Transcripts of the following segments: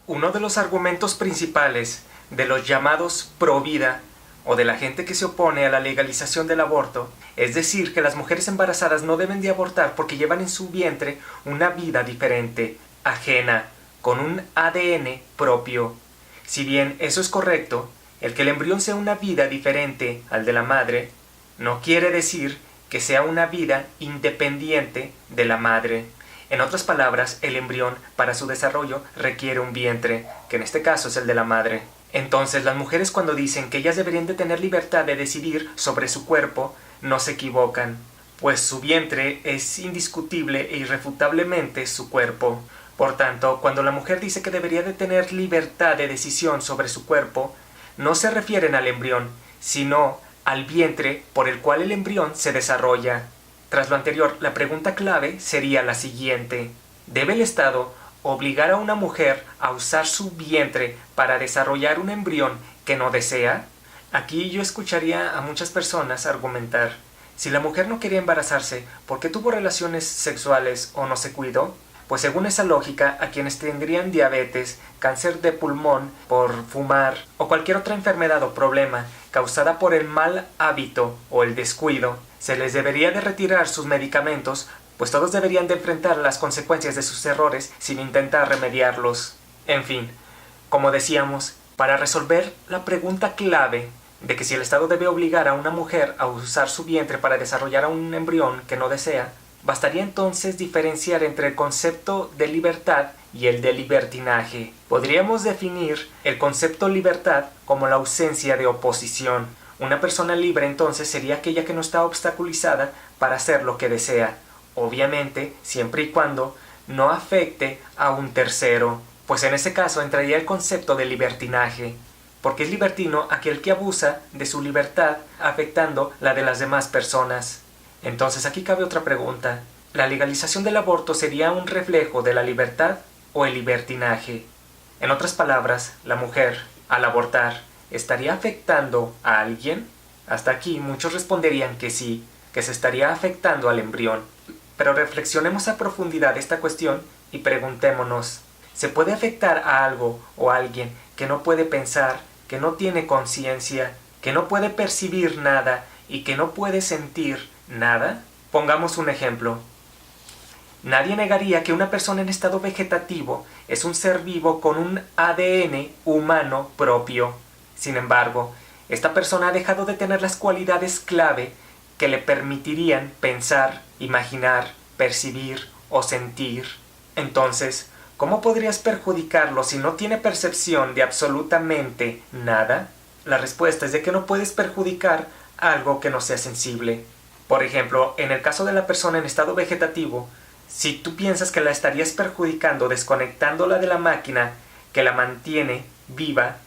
Uno de los argumentos principales de los llamados pro vida o de la gente que se opone a la legalización del aborto es decir que las mujeres embarazadas no deben de abortar porque llevan en su vientre una vida diferente, ajena, con un ADN propio. Si bien eso es correcto, el que el embrión sea una vida diferente al de la madre no quiere decir que sea una vida independiente de la madre. En otras palabras, el embrión para su desarrollo requiere un vientre, que en este caso es el de la madre. Entonces, las mujeres cuando dicen que ellas deberían de tener libertad de decidir sobre su cuerpo, no se equivocan, pues su vientre es indiscutible e irrefutablemente su cuerpo. Por tanto, cuando la mujer dice que debería de tener libertad de decisión sobre su cuerpo, no se refieren al embrión, sino al vientre por el cual el embrión se desarrolla. Tras lo anterior, la pregunta clave sería la siguiente: ¿debe el Estado obligar a una mujer a usar su vientre para desarrollar un embrión que no desea? Aquí yo escucharía a muchas personas argumentar: si la mujer no quería embarazarse, ¿por qué tuvo relaciones sexuales o no se cuidó? Pues según esa lógica, a quienes tendrían diabetes, cáncer de pulmón por fumar o cualquier otra enfermedad o problema causada por el mal hábito o el descuido, se les debería de retirar sus medicamentos, pues todos deberían de enfrentar las consecuencias de sus errores sin intentar remediarlos. En fin, como decíamos, para resolver la pregunta clave de que si el Estado debe obligar a una mujer a usar su vientre para desarrollar a un embrión que no desea, bastaría entonces diferenciar entre el concepto de libertad y el de libertinaje. Podríamos definir el concepto libertad como la ausencia de oposición. Una persona libre entonces sería aquella que no está obstaculizada para hacer lo que desea, obviamente siempre y cuando no afecte a un tercero, pues en ese caso entraría el concepto de libertinaje, porque es libertino aquel que abusa de su libertad afectando la de las demás personas. Entonces aquí cabe otra pregunta: ¿la legalización del aborto sería un reflejo de la libertad o el libertinaje? En otras palabras, la mujer, al abortar, ¿estaría afectando a alguien? Hasta aquí muchos responderían que sí, que se estaría afectando al embrión. Pero reflexionemos a profundidad esta cuestión y preguntémonos: ¿se puede afectar a algo o a alguien que no puede pensar, que no tiene conciencia, que no puede percibir nada y que no puede sentir nada? Pongamos un ejemplo. Nadie negaría que una persona en estado vegetativo es un ser vivo con un ADN humano propio. Sin embargo, esta persona ha dejado de tener las cualidades clave que le permitirían pensar, imaginar, percibir o sentir. Entonces, ¿cómo podrías perjudicarlo si no tiene percepción de absolutamente nada? La respuesta es de que no puedes perjudicar algo que no sea sensible. Por ejemplo, en el caso de la persona en estado vegetativo, si tú piensas que la estarías perjudicando desconectándola de la máquina que la mantiene viva,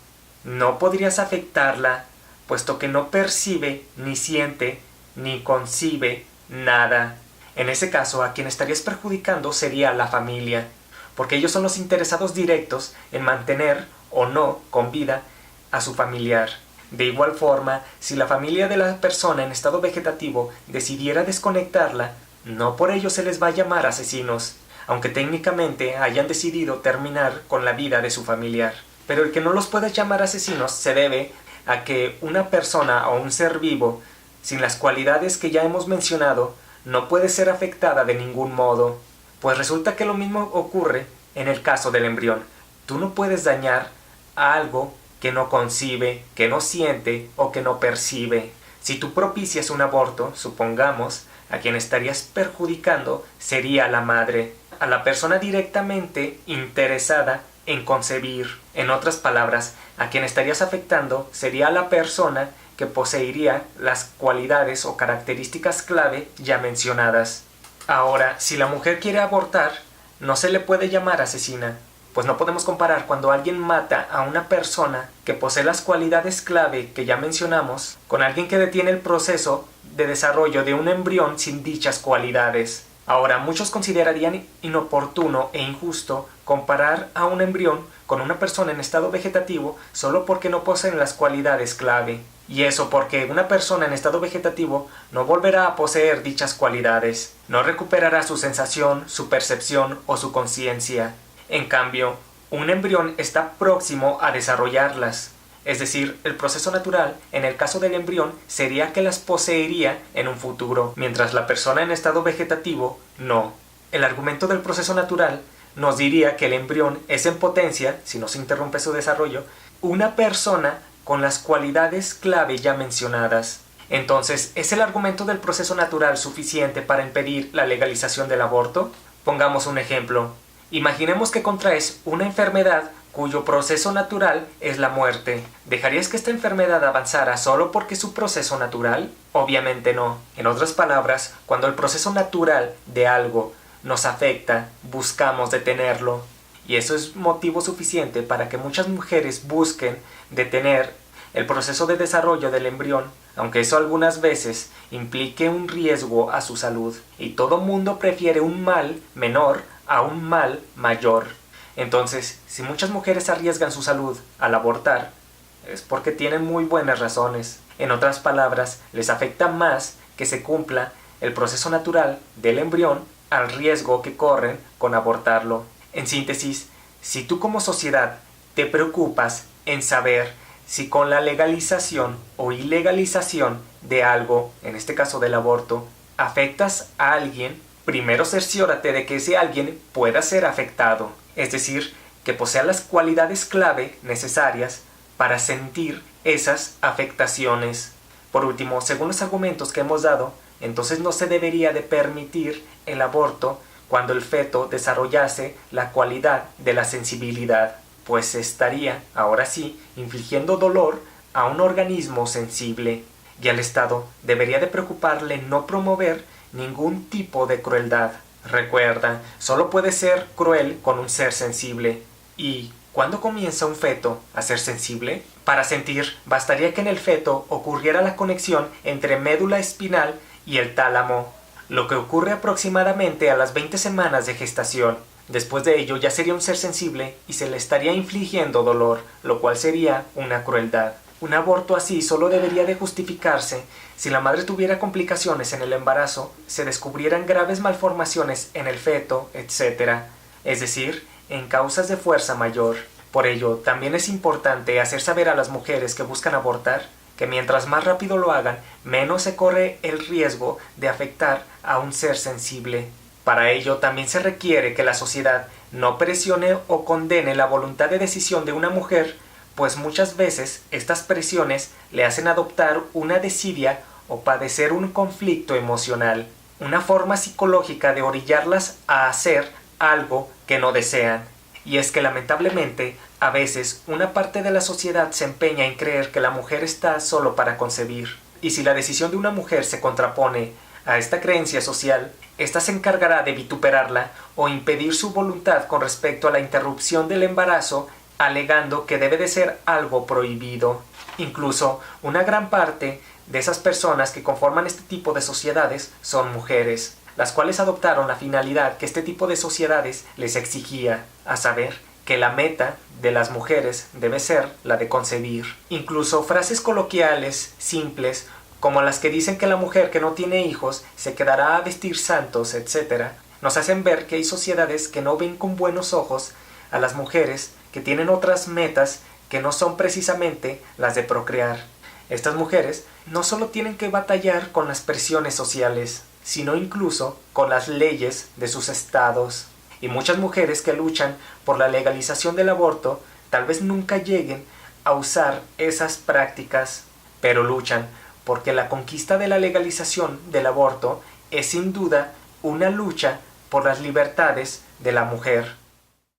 no podrías afectarla, puesto que no percibe, ni siente, ni concibe nada. En ese caso, a quien estarías perjudicando sería a la familia, porque ellos son los interesados directos en mantener o no con vida a su familiar. De igual forma, si la familia de la persona en estado vegetativo decidiera desconectarla, no por ello se les va a llamar asesinos, aunque técnicamente hayan decidido terminar con la vida de su familiar. Pero el que no los pueda llamar asesinos se debe a que una persona o un ser vivo, sin las cualidades que ya hemos mencionado, no puede ser afectada de ningún modo. Pues resulta que lo mismo ocurre en el caso del embrión. Tú no puedes dañar a algo que no concibe, que no siente o que no percibe. Si tú propicias un aborto, supongamos, a quien estarías perjudicando sería a la madre, a la persona directamente interesada en concebir. En otras palabras, a quien estarías afectando sería a la persona que poseería las cualidades o características clave ya mencionadas. Ahora, si la mujer quiere abortar, no se le puede llamar asesina, pues no podemos comparar cuando alguien mata a una persona que posee las cualidades clave que ya mencionamos con alguien que detiene el proceso de desarrollo de un embrión sin dichas cualidades. Ahora, muchos considerarían inoportuno e injusto comparar a un embrión con una persona en estado vegetativo solo porque no poseen las cualidades clave. Y eso porque una persona en estado vegetativo no volverá a poseer dichas cualidades, no recuperará su sensación, su percepción o su conciencia. En cambio, un embrión está próximo a desarrollarlas. Es decir, el proceso natural, en el caso del embrión, sería que las poseería en un futuro, mientras la persona en estado vegetativo no. El argumento del proceso natural nos diría que el embrión es en potencia, si no se interrumpe su desarrollo, una persona con las cualidades clave ya mencionadas. Entonces, ¿es el argumento del proceso natural suficiente para impedir la legalización del aborto? Pongamos un ejemplo. Imaginemos que contraes una enfermedad cuyo proceso natural es la muerte. ¿Dejarías que esta enfermedad avanzara solo porque es su proceso natural? Obviamente no. En otras palabras, cuando el proceso natural de algo nos afecta, buscamos detenerlo. Y eso es motivo suficiente para que muchas mujeres busquen detener el proceso de desarrollo del embrión, aunque eso algunas veces implique un riesgo a su salud. Y todo mundo prefiere un mal menor a un mal mayor. Entonces, si muchas mujeres arriesgan su salud al abortar, es porque tienen muy buenas razones. En otras palabras, les afecta más que se cumpla el proceso natural del embrión al riesgo que corren con abortarlo. En síntesis, si tú como sociedad te preocupas en saber si con la legalización o ilegalización de algo, en este caso del aborto, afectas a alguien, primero cerciórate de que ese alguien pueda ser afectado, es decir, que posea las cualidades clave necesarias para sentir esas afectaciones. Por último, según los argumentos que hemos dado, entonces no se debería de permitir el aborto cuando el feto desarrollase la cualidad de la sensibilidad, pues se estaría, ahora sí, infligiendo dolor a un organismo sensible, y al Estado debería de preocuparle no promover ningún tipo de crueldad. Recuerda, solo puede ser cruel con un ser sensible. ¿Y cuándo comienza un feto a ser sensible? Para sentir, bastaría que en el feto ocurriera la conexión entre médula espinal y el tálamo, lo que ocurre aproximadamente a las 20 semanas de gestación. Después de ello ya sería un ser sensible y se le estaría infligiendo dolor, lo cual sería una crueldad. Un aborto así solo debería de justificarse si la madre tuviera complicaciones en el embarazo, se descubrieran graves malformaciones en el feto, etc., es decir, en causas de fuerza mayor. Por ello, también es importante hacer saber a las mujeres que buscan abortar que mientras más rápido lo hagan, menos se corre el riesgo de afectar a un ser sensible. Para ello, también se requiere que la sociedad no presione o condene la voluntad de decisión de una mujer, pues muchas veces estas presiones le hacen adoptar una desidia o padecer un conflicto emocional, una forma psicológica de orillarlas a hacer algo que no desean. Y es que lamentablemente, a veces una parte de la sociedad se empeña en creer que la mujer está solo para concebir. Y si la decisión de una mujer se contrapone a esta creencia social, ésta se encargará de vituperarla o impedir su voluntad con respecto a la interrupción del embarazo, alegando que debe de ser algo prohibido. Incluso una gran parte de esas personas que conforman este tipo de sociedades son mujeres, las cuales adoptaron la finalidad que este tipo de sociedades les exigía, a saber, que la meta de las mujeres debe ser la de concebir. Incluso frases coloquiales, simples, como las que dicen que la mujer que no tiene hijos se quedará a vestir santos, etc., nos hacen ver que hay sociedades que no ven con buenos ojos a las mujeres que tienen otras metas que no son precisamente las de procrear. Estas mujeres no solo tienen que batallar con las presiones sociales, sino incluso con las leyes de sus estados. Y muchas mujeres que luchan por la legalización del aborto tal vez nunca lleguen a usar esas prácticas, pero luchan porque la conquista de la legalización del aborto es sin duda una lucha por las libertades de la mujer.